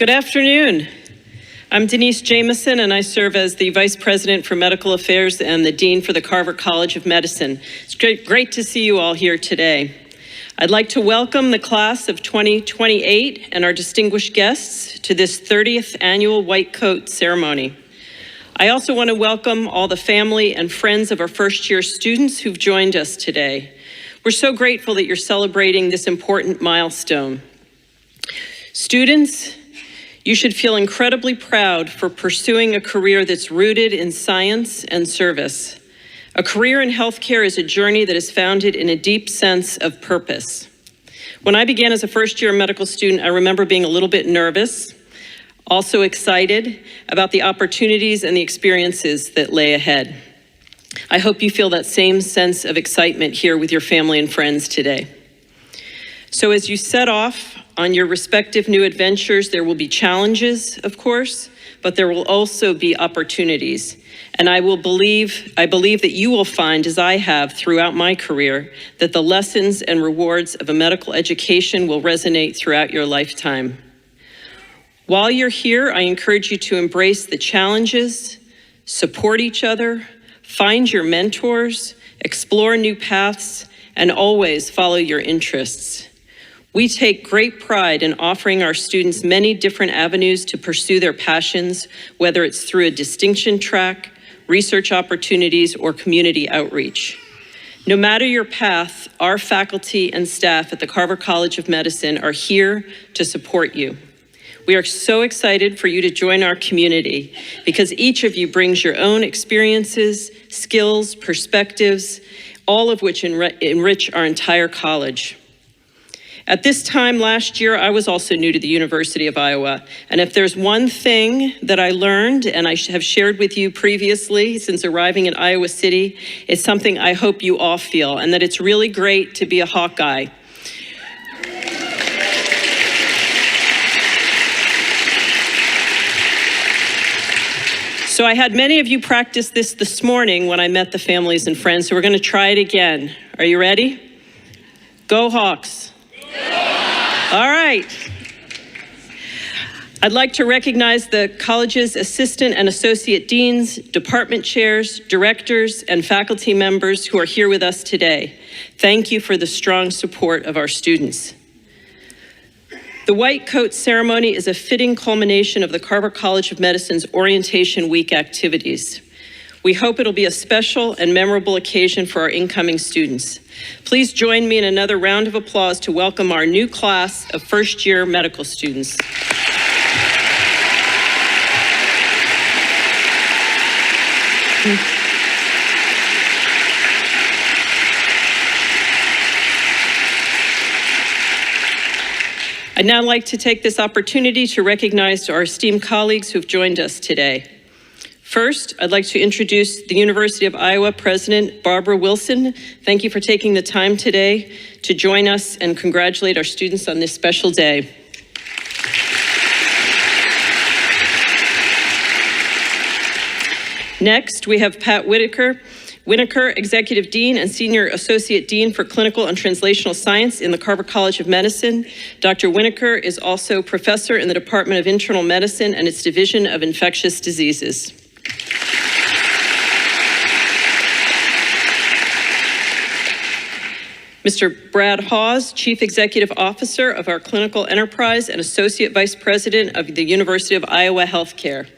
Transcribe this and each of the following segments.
Good afternoon. I'm Denise Jamison, and I serve as the Vice President for Medical Affairs and the Dean for the Carver College of Medicine. It's great to see you all here today. I'd like to welcome the class of 2028 and our distinguished guests to this 30th annual White Coat ceremony. I also want to welcome all the family and friends of our first-year students who've joined us today. We're so grateful that you're celebrating this important milestone. Students, you should feel incredibly proud for pursuing a career that's rooted in science and service. A career in healthcare is a journey that is founded in a deep sense of purpose. When I began as a first-year medical student, I remember being a little bit nervous, also excited about the opportunities and the experiences that lay ahead. I hope you feel that same sense of excitement here with your family and friends today. So as you set off on your respective new adventures, there will be challenges, of course, but there will also be opportunities. And I believe that you will find, as I have throughout my career, that the lessons and rewards of a medical education will resonate throughout your lifetime. While you're here, I encourage you to embrace the challenges, support each other, find your mentors, explore new paths, and always follow your interests. We take great pride in offering our students many different avenues to pursue their passions, whether it's through a distinction track, research opportunities, or community outreach. No matter your path, our faculty and staff at the Carver College of Medicine are here to support you. We are so excited for you to join our community because each of you brings your own experiences, skills, perspectives, all of which enrich our entire college. At this time last year, I was also new to the University of Iowa, and if there's one thing that I learned and I have shared with you previously since arriving in Iowa City, it's something I hope you all feel, and that it's really great to be a Hawkeye. So I had many of you practice this morning when I met the families and friends, so we're going to try it again. Are you ready? Go Hawks. All right. I'd like to recognize the college's assistant and associate deans, department chairs, directors, and faculty members who are here with us today. Thank you for the strong support of our students. The White Coat ceremony is a fitting culmination of the Carver College of Medicine's Orientation Week activities. We hope it'll be a special and memorable occasion for our incoming students. Please join me in another round of applause to welcome our new class of first-year medical students. I'd now like to take this opportunity to recognize our esteemed colleagues who have joined us today. First, I'd like to introduce the University of Iowa President Barbara Wilson. Thank you for taking the time today to join us and congratulate our students on this special day. Next, we have Pat Winokur, Executive Dean and Senior Associate Dean for Clinical and Translational Science in the Carver College of Medicine. Dr. Winokur is also Professor in the Department of Internal Medicine and its Division of Infectious Diseases. Mr. Brad Hawes, Chief Executive Officer of our Clinical Enterprise and Associate Vice President of the University of Iowa Healthcare.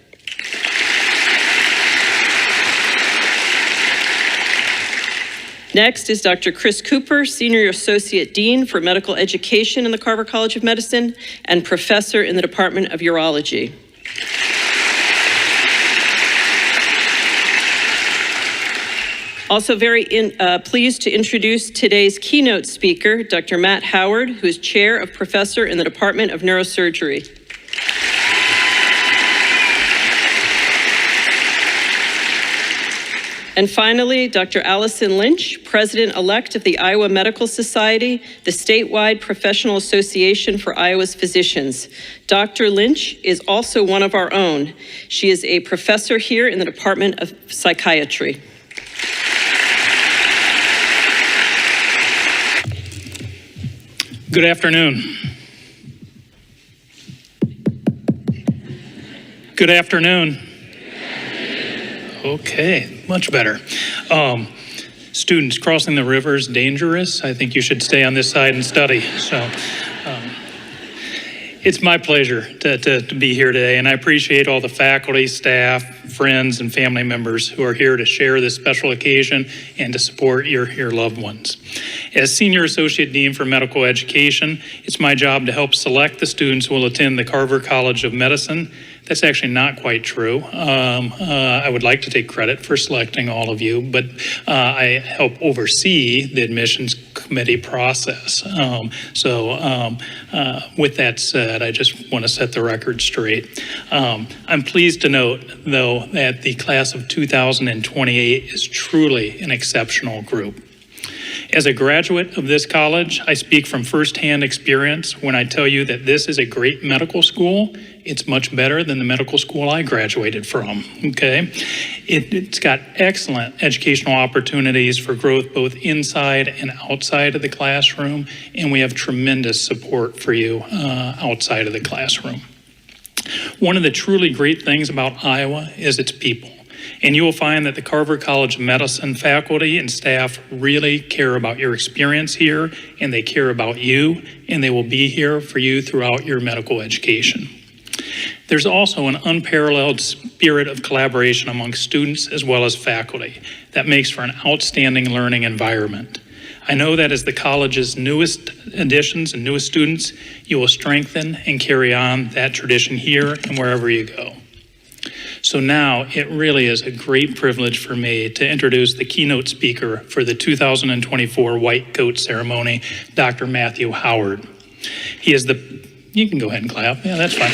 Next is Dr. Chris Cooper, Senior Associate Dean for Medical Education in the Carver College of Medicine and Professor in the Department of Urology. Also very pleased to introduce today's keynote speaker, Dr. Matt Howard, who is Chair of Professor in the Department of Neurosurgery. And finally, Dr. Allison Lynch, President-elect of the Iowa Medical Society, the statewide professional association for Iowa's physicians. Dr. Lynch is also one of our own. She is a professor here in the Department of Psychiatry. Good afternoon. Good afternoon. Okay, much better. Students, crossing the river is dangerous. I think you should stay on this side and study. So it's my pleasure to be here today, and I appreciate all the faculty, staff, friends, and family members who are here to share this special occasion and to support your loved ones. As Senior Associate Dean for Medical Education, it's my job to help select the students who will attend the Carver College of Medicine. That's actually not quite true. I would like to take credit for selecting all of you, but I help oversee the admissions committee process. With that said, I just want to set the record straight. I'm pleased to note, though, that the class of 2028 is truly an exceptional group. As a graduate of this college, I speak from firsthand experience when I tell you that this is a great medical school. It's much better than the medical school I graduated from, okay? It's got excellent educational opportunities for growth both inside and outside of the classroom, and we have tremendous support for you outside of the classroom. One of the truly great things about Iowa is its people. And you will find that the Carver College of Medicine faculty and staff really care about your experience here, and they care about you, and they will be here for you throughout your medical education. There's also an unparalleled spirit of collaboration among students as well as faculty that makes for an outstanding learning environment. I know that as the college's newest additions and newest students, you will strengthen and carry on that tradition here and wherever you go. So now it really is a great privilege for me to introduce the keynote speaker for the 2024 White Coat Ceremony, Dr. Matthew Howard. He is you can go ahead and clap. Yeah, that's fine.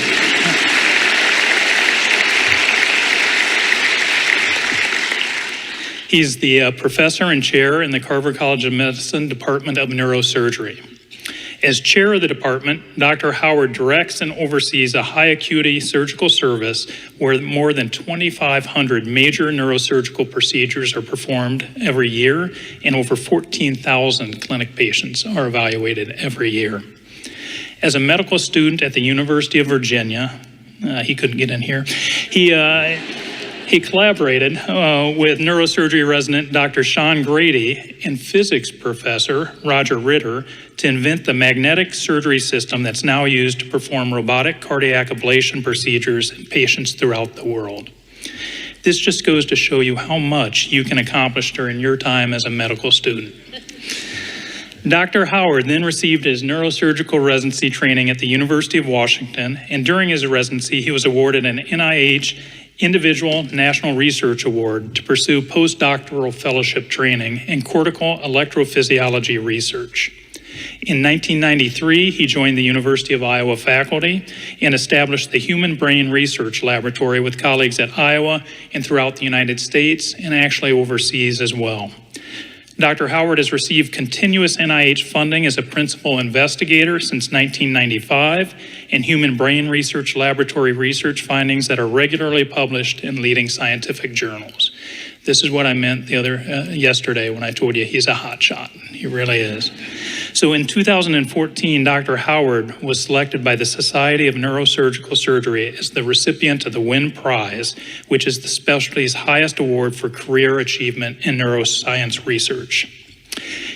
He's the professor and chair in the Carver College of Medicine Department of Neurosurgery. As chair of the department, Dr. Howard directs and oversees a high acuity surgical service where more than 2,500 major neurosurgical procedures are performed every year, and over 14,000 clinic patients are evaluated every year. As a medical student at the University of Virginia, he couldn't get in here, he collaborated with neurosurgery resident Dr. Sean Grady and physics professor Roger Ritter to invent the magnetic surgery system that's now used to perform robotic cardiac ablation procedures in patients throughout the world. This just goes to show you how much you can accomplish during your time as a medical student. Dr. Howard then received his neurosurgical residency training at the University of Washington, and during his residency, he was awarded an NIH Individual National Research Award to pursue postdoctoral fellowship training in cortical electrophysiology research. In 1993, he joined the University of Iowa faculty and established the Human Brain Research Laboratory with colleagues at Iowa and throughout the United States, and actually overseas as well. Dr. Howard has received continuous NIH funding as a principal investigator since 1995 and Human Brain Research Laboratory research findings that are regularly published in leading scientific journals. This is what I meant yesterday when I told you he's a hotshot. He really is. So in 2014, Dr. Howard was selected by the Society of Neurosurgical Surgery as the recipient of the Wynn Prize, which is the specialty's highest award for career achievement in neuroscience research.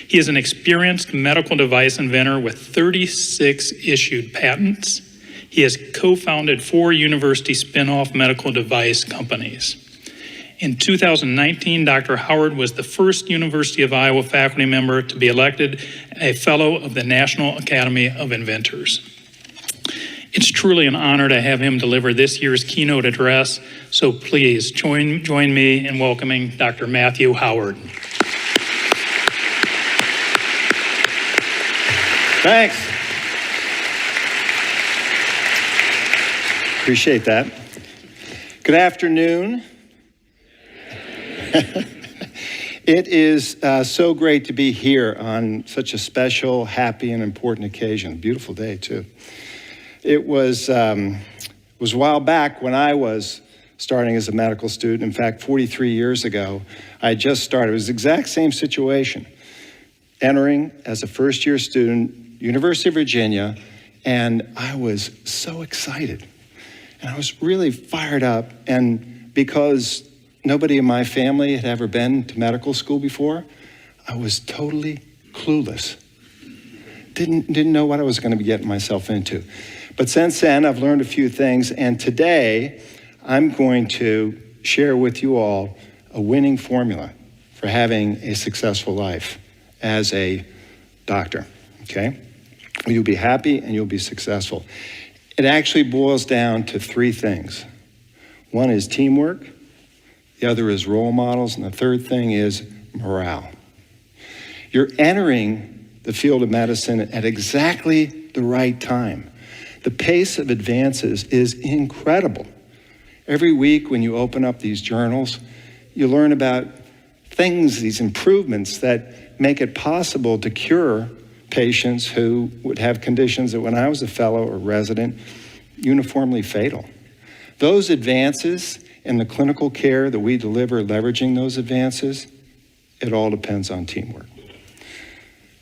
He is an experienced medical device inventor with 36 issued patents. He has co-founded 4 university spin-off medical device companies. In 2019, Dr. Howard was the first University of Iowa faculty member to be elected a Fellow of the National Academy of Inventors. It's truly an honor to have him deliver this year's keynote address, so please join me in welcoming Dr. Matthew Howard. Thanks. Appreciate that. Good afternoon. It is so great to be here on such a special, happy, and important occasion. Beautiful day, too. It was a while back when I was starting as a medical student. In fact, 43 years ago, I just started. It was the exact same situation. Entering as a first-year student, University of Virginia, and I was so excited. And I was really fired up. And because nobody in my family had ever been to medical school before, I was totally clueless. Didn't know what I was going to be getting myself into. But since then, I've learned a few things. And today, I'm going to share with you all a winning formula for having a successful life as a doctor, okay? You'll be happy and you'll be successful. It actually boils down to three things. One is teamwork, the other is role models, and the third thing is morale. You're entering the field of medicine at exactly the right time. The pace of advances is incredible. Every week when you open up these journals, you learn about things, these improvements that make it possible to cure patients who would have conditions that when I was a fellow or resident, uniformly fatal. Those advances and the clinical care that we deliver leveraging those advances, it all depends on teamwork.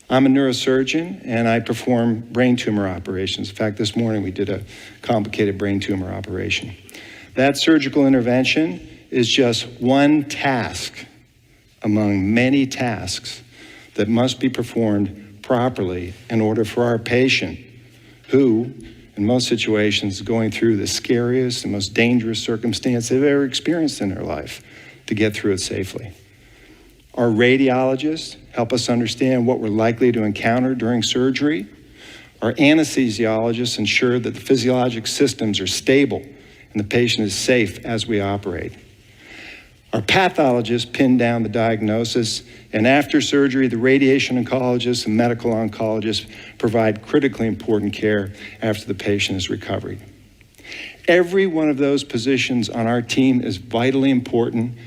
I'm a neurosurgeon and I perform brain tumor operations. In fact, this morning we did a complicated brain tumor operation. That surgical intervention is just one task among many tasks that must be performed properly in order for our patient, who in most situations is going through the scariest and most dangerous circumstance they've ever experienced in their life, to get through it safely. Our radiologists help us understand what we're likely to encounter during surgery. Our anesthesiologists ensure that the physiologic systems are stable and the patient is safe as we operate. Our pathologists pin down the diagnosis, and after surgery, the radiation oncologists and medical oncologists provide critically important care after the patient is recovered. Every one of those positions on our team is vitally important,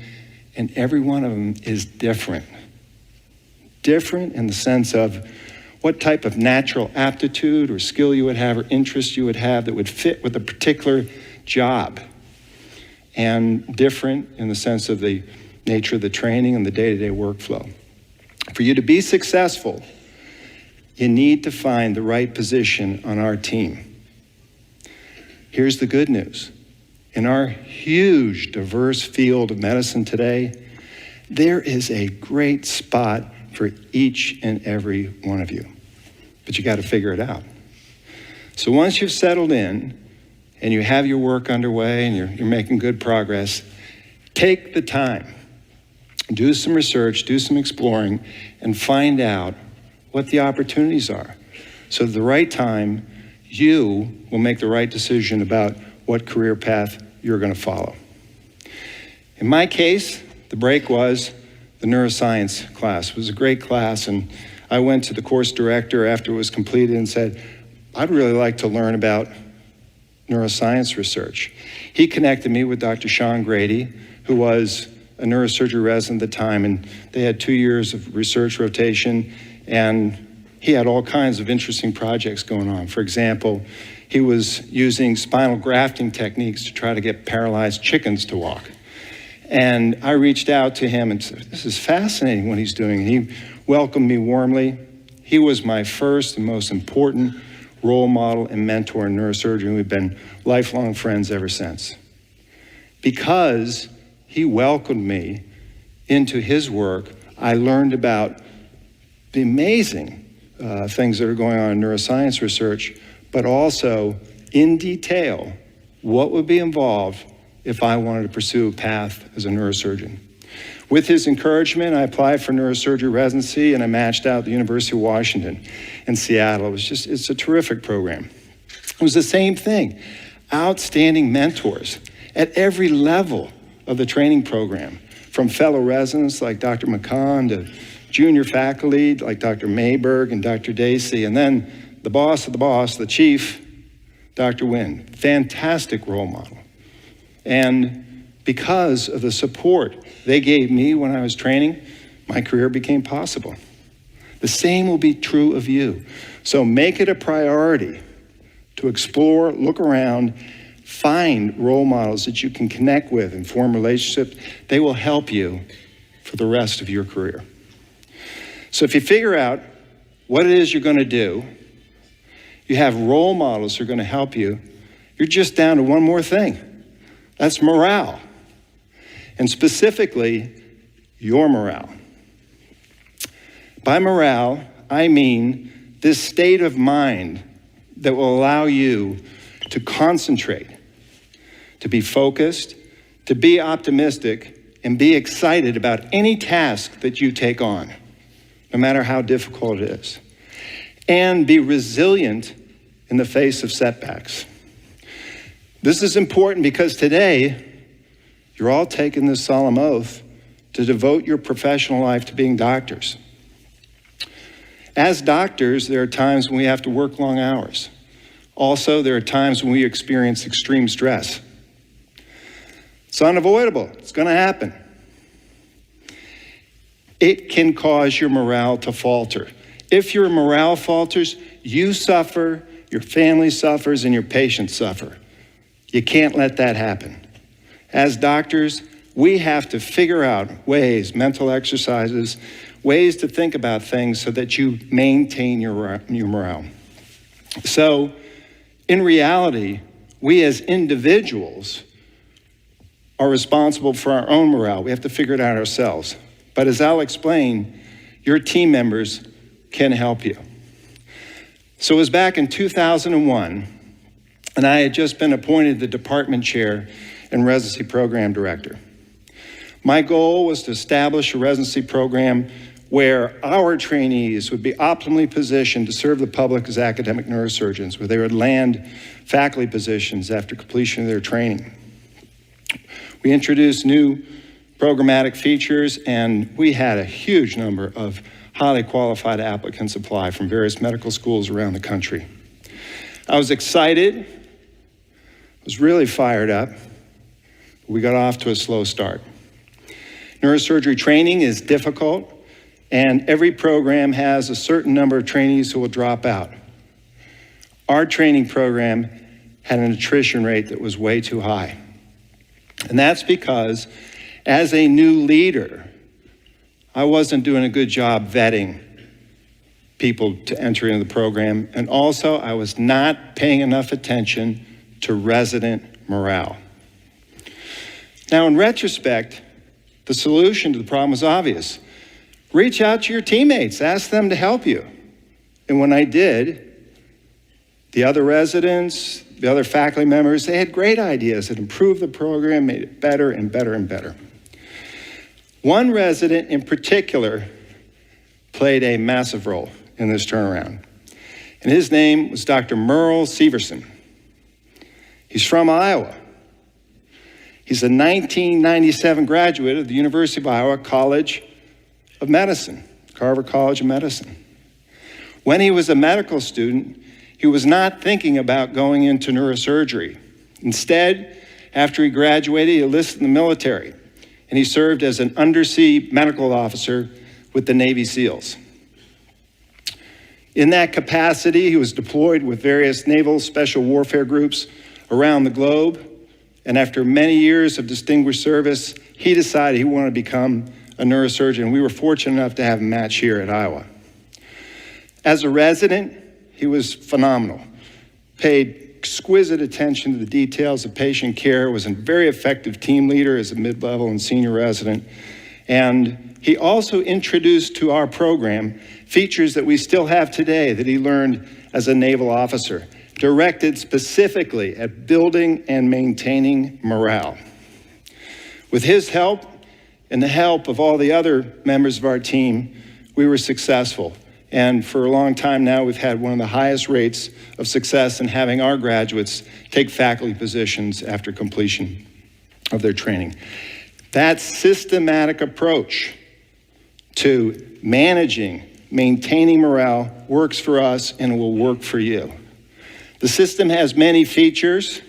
and every one of them is different. Different in the sense of what type of natural aptitude or skill you would have or interest you would have that would fit with a particular job. And different in the sense of the nature of the training and the day-to-day workflow. For you to be successful, you need to find the right position on our team. Here's the good news. In our huge, diverse field of medicine today, there is a great spot for each and every one of you. But you got to figure it out. So once you've settled in, and you have your work underway and you're making good progress, take the time, do some research, do some exploring, and find out what the opportunities are. So at the right time, you will make the right decision about what career path you're going to follow. In my case, the break was the neuroscience class. It was a great class, and I went to the course director after it was completed and said, I'd really like to learn about neuroscience research. He connected me with Dr. Sean Grady, who was a neurosurgery resident at the time, and they had 2 years of research rotation, and he had all kinds of interesting projects going on. For example, he was using spinal grafting techniques to try to get paralyzed chickens to walk. And I reached out to him and said, this is fascinating what he's doing. And he welcomed me warmly. He was my first and most important role model and mentor in neurosurgery, and we've been lifelong friends ever since. Because he welcomed me into his work, I learned about the amazing things that are going on in neuroscience research, but also in detail what would be involved if I wanted to pursue a path as a neurosurgeon. With his encouragement, I applied for neurosurgery residency and I matched out at the University of Washington in Seattle. It's a terrific program. It was the same thing. Outstanding mentors at every level of the training program, from fellow residents like Dr. McCahon to junior faculty like Dr. Mayberg and Dr. Dacey, and then the boss of the boss, the chief, Dr. Wynn. Fantastic role model. And because of the support they gave me when I was training, my career became possible. The same will be true of you. So make it a priority to explore, look around, find role models that you can connect with and form relationships. They will help you for the rest of your career. So if you figure out what it is you're going to do, you have role models who are going to help you, You're just down to one more thing. That's morale. And specifically, your morale. By morale, I mean this state of mind that will allow you to concentrate, to be focused, to be optimistic, and be excited about any task that you take on, no matter how difficult it is, and be resilient in the face of setbacks. This is important because today, you're all taking this solemn oath to devote your professional life to being doctors. As doctors, there are times when we have to work long hours. Also, there are times when we experience extreme stress. It's unavoidable. It's going to happen. It can cause your morale to falter. If your morale falters, you suffer, your family suffers, and your patients suffer. You can't let that happen. As doctors, we have to figure out ways, mental exercises, ways to think about things so that you maintain your morale. So, in reality, we as individuals are responsible for our own morale. We have to figure it out ourselves. But as I'll explain, your team members can help you. So it was back in 2001, and I had just been appointed the department chair and residency program director. My goal was to establish a residency program where our trainees would be optimally positioned to serve the public as academic neurosurgeons, where they would land faculty positions after completion of their training. We introduced new programmatic features, and we had a huge number of highly qualified applicants apply from various medical schools around the country. I was excited, was really fired up. We got off to a slow start. Neurosurgery training is difficult, and every program has a certain number of trainees who will drop out. Our training program had an attrition rate that was way too high. And that's because, as a new leader, I wasn't doing a good job vetting people to enter into the program, and also I was not paying enough attention to resident morale. Now, in retrospect, the solution to the problem was obvious. Reach out to your teammates, ask them to help you. And when I did, the other residents, the other faculty members, they had great ideas that improved the program, made it better and better and better. One resident in particular played a massive role in this turnaround, and his name was Dr. Merle Severson. He's from Iowa. He's a 1997 graduate of the University of Iowa College of Medicine, Carver College of Medicine. When he was a medical student, he was not thinking about going into neurosurgery. Instead, after he graduated, he enlisted in the military, and he served as an undersea medical officer with the Navy SEALs. In that capacity, he was deployed with various naval special warfare groups around the globe, and after many years of distinguished service, he decided he wanted to become a neurosurgeon. We were fortunate enough to have him match here at Iowa. As a resident, he was phenomenal, paid exquisite attention to the details of patient care, was a very effective team leader as a mid-level and senior resident, and he also introduced to our program features that we still have today that he learned as a naval officer, directed specifically at building and maintaining morale. With his help and the help of all the other members of our team, we were successful. And for a long time now, we've had one of the highest rates of success in having our graduates take faculty positions after completion of their training. That systematic approach to managing, maintaining morale works for us and will work for you. The system has many features,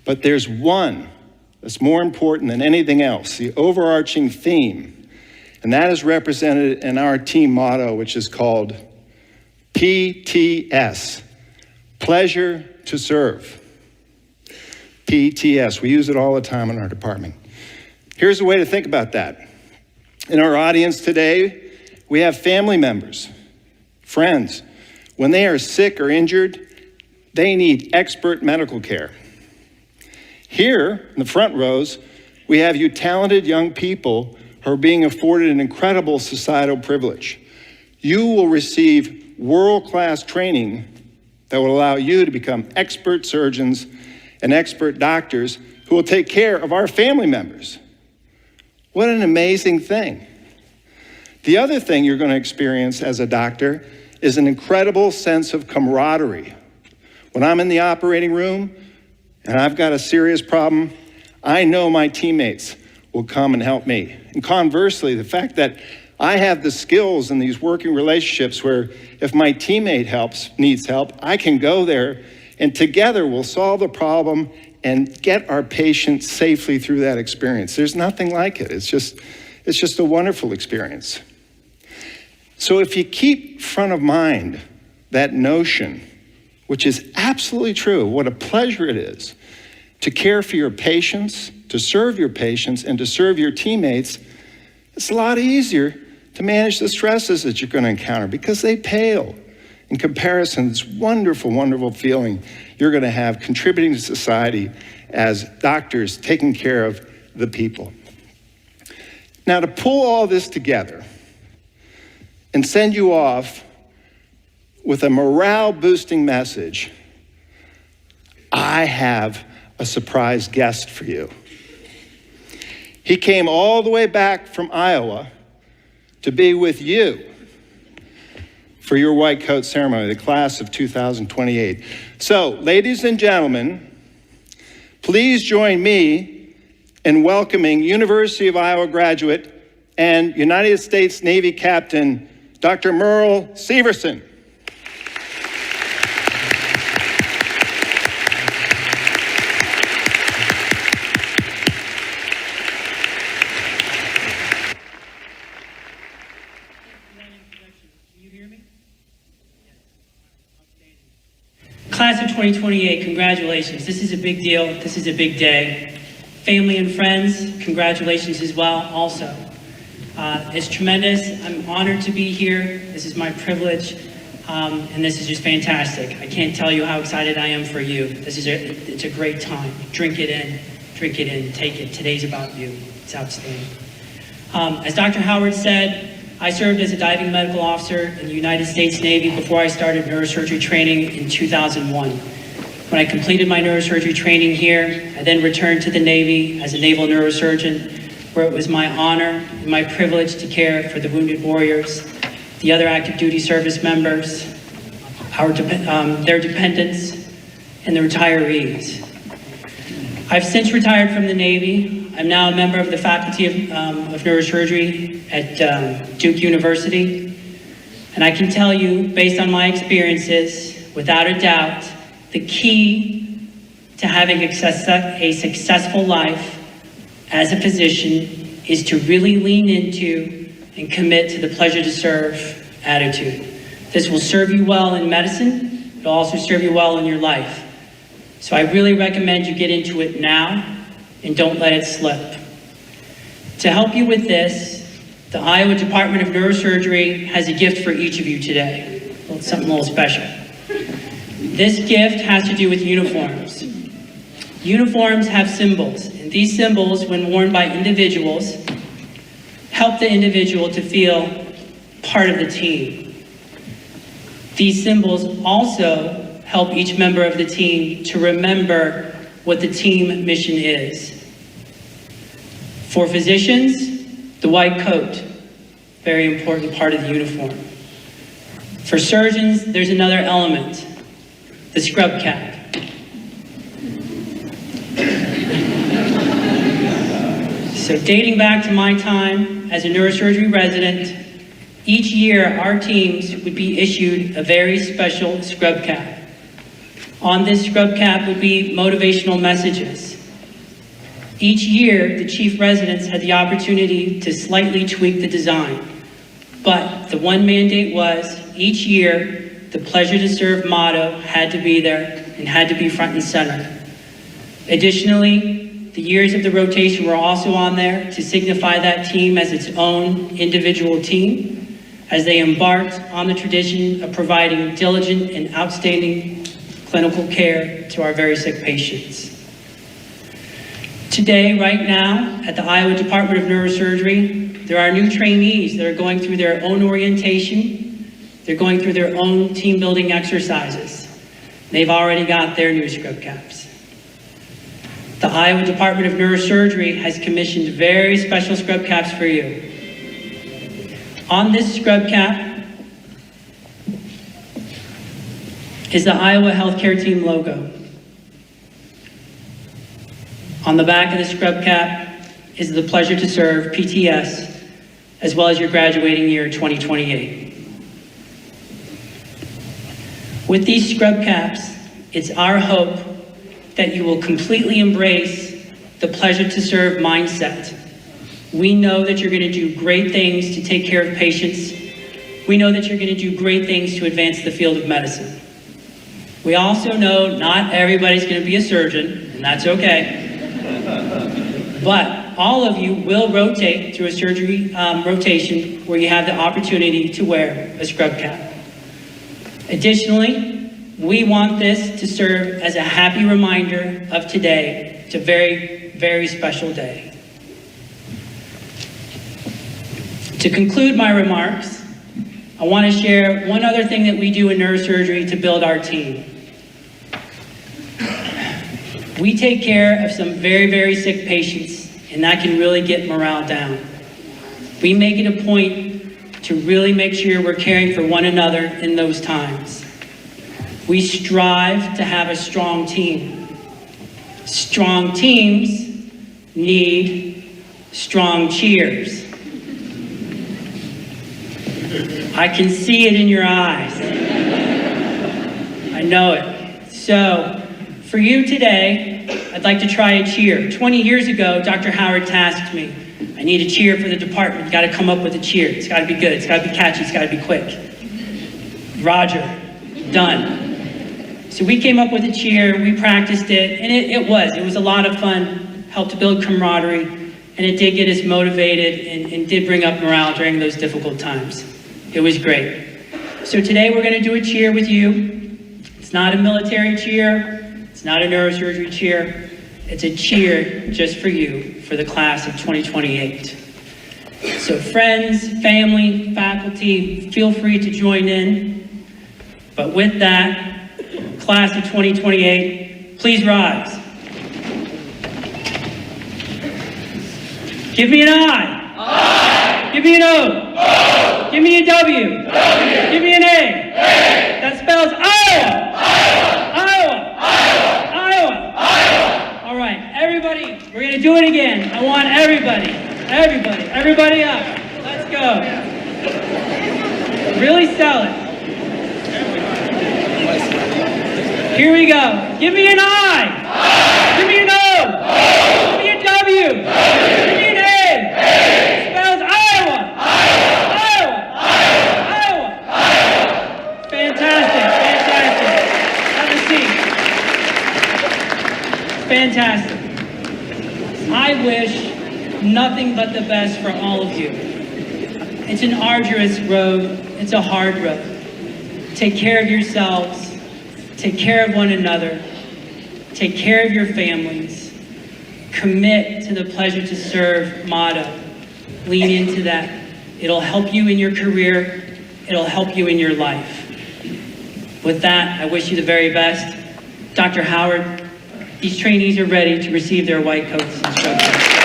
but there's one that's more important than anything else, the overarching theme. And that is represented in our team motto, which is called PTS, Pleasure to Serve. PTS, we use it all the time in our department. Here's a way to think about that. In our audience today, we have family members, friends. When they are sick or injured, They need expert medical care. Here, in the front rows, we have you talented young people who are being afforded an incredible societal privilege. You will receive world-class training that will allow you to become expert surgeons and expert doctors who will take care of our family members. What an amazing thing. The other thing you're going to experience as a doctor is an incredible sense of camaraderie. When I'm in the operating room and I've got a serious problem, I know my teammates will come and help me. And conversely, the fact that I have the skills in these working relationships where if my teammate needs help, I can go there and together we'll solve the problem and get our patient safely through that experience. There's nothing like it. It's just a wonderful experience. So if you keep front of mind that notion, which is absolutely true, what a pleasure it is to care for your patients, to serve your patients, and to serve your teammates, it's a lot easier to manage the stresses that you're going to encounter because they pale in comparison to this wonderful, wonderful feeling you're going to have contributing to society as doctors taking care of the people. Now, to pull all this together and send you off with a morale-boosting message, I have a surprise guest for you. He came all the way back from Iowa to be with you for your white coat ceremony, the class of 2028. So, ladies and gentlemen, please join me in welcoming University of Iowa graduate and United States Navy Captain, Dr. Merle Severson. Class of 2028, congratulations. This is a big deal. This is a big day. Family and friends, congratulations as well also. It's tremendous. I'm honored to be here. This is my privilege, and this is just fantastic. I can't tell you how excited I am for you. It's a great time. Drink it in, take it. Today's about you. It's outstanding. As Dr. Howard said, I served as a diving medical officer in the United States Navy before I started neurosurgery training in 2001. When I completed my neurosurgery training here, I then returned to the Navy as a naval neurosurgeon, where it was my honor and my privilege to care for the wounded warriors, the other active duty service members, their dependents, and the retirees. I've since retired from the Navy. I'm now a member of the Faculty of Neurosurgery at Duke University. And I can tell you, based on my experiences, without a doubt, the key to having a successful life as a physician is to really lean into and commit to the pleasure to serve attitude. This will serve you well in medicine. It'll also serve you well in your life. So I really recommend you get into it now and don't let it slip. To help you with this, the Iowa Department of Neurosurgery has a gift for each of you today. Something a little special. This gift has to do with uniforms. Uniforms have symbols, and these symbols, when worn by individuals, help the individual to feel part of the team. These symbols also help each member of the team to remember what the team mission is. For physicians, the white coat, very important part of the uniform. For surgeons, there's another element, the scrub cap. So dating back to my time as a neurosurgery resident, each year our teams would be issued a very special scrub cap. On this scrub cap would be motivational messages. Each year, the chief residents had the opportunity to slightly tweak the design, but the one mandate was each year, the Pleasure to Serve motto had to be there and had to be front and center. Additionally, the years of the rotation were also on there to signify that team as its own individual team as they embarked on the tradition of providing diligent and outstanding clinical care to our very sick patients. Today, right now, at the Iowa Department of Neurosurgery, there are new trainees that are going through their own orientation. They're going through their own team building exercises. They've already got their new scrub caps. The Iowa Department of Neurosurgery has commissioned very special scrub caps for you. On this scrub cap is the Iowa Healthcare Team logo. On the back of the scrub cap is the Pleasure to Serve, PTS, as well as your graduating year 2028. With these scrub caps, it's our hope that you will completely embrace the Pleasure to Serve mindset. We know that you're going to do great things to take care of patients. We know that you're going to do great things to advance the field of medicine. We also know not everybody's going to be a surgeon, and that's okay. But all of you will rotate through a surgery rotation where you have the opportunity to wear a scrub cap. Additionally, we want this to serve as a happy reminder of today. It's a very, very special day. To conclude my remarks, I want to share one other thing that we do in neurosurgery to build our team. We take care of some very, very sick patients, and that can really get morale down. We make it a point to really make sure we're caring for one another in those times. We strive to have a strong team. Strong teams need strong cheers. I can see it in your eyes. I know it. So, for you today, I'd like to try a cheer. 20 years ago, Dr. Howard tasked me, I need a cheer for the department. You gotta come up with a cheer. It's gotta be good, it's gotta be catchy, it's gotta be quick. Roger, done. So we came up with a cheer, we practiced it, and it was a lot of fun, helped to build camaraderie, and it did get us motivated and did bring up morale during those difficult times. It was great. So today we're gonna do a cheer with you. It's not a military cheer, it's not a neurosurgery cheer, it's a cheer just for you, for the class of 2028. So friends, family, faculty, feel free to join in. But with that, class of 2028, please rise. Give me an I. I. Give me an O. O. Give me a W. W. Give me an A. A. That spells Iowa. Iowa. Iowa. Iowa. Iowa. All right, everybody, we're gonna do it again. I want everybody up. Let's go. Really sell it. Here we go. Give me an I. I. Give me an O. O. Give me a W. W. Give me an A. A. It spells Iowa. Iowa. Iowa. Iowa. Iowa. Fantastic. Have a seat. Fantastic. I wish nothing but the best for all of you. It's an arduous road. It's a hard road. Take care of yourselves. Take care of one another. Take care of your families. Commit to the Pleasure to Serve motto. Lean into that. It'll help you in your career. It'll help you in your life. With that, I wish you the very best. Dr. Howard, these trainees are ready to receive their white coats and scrub caps.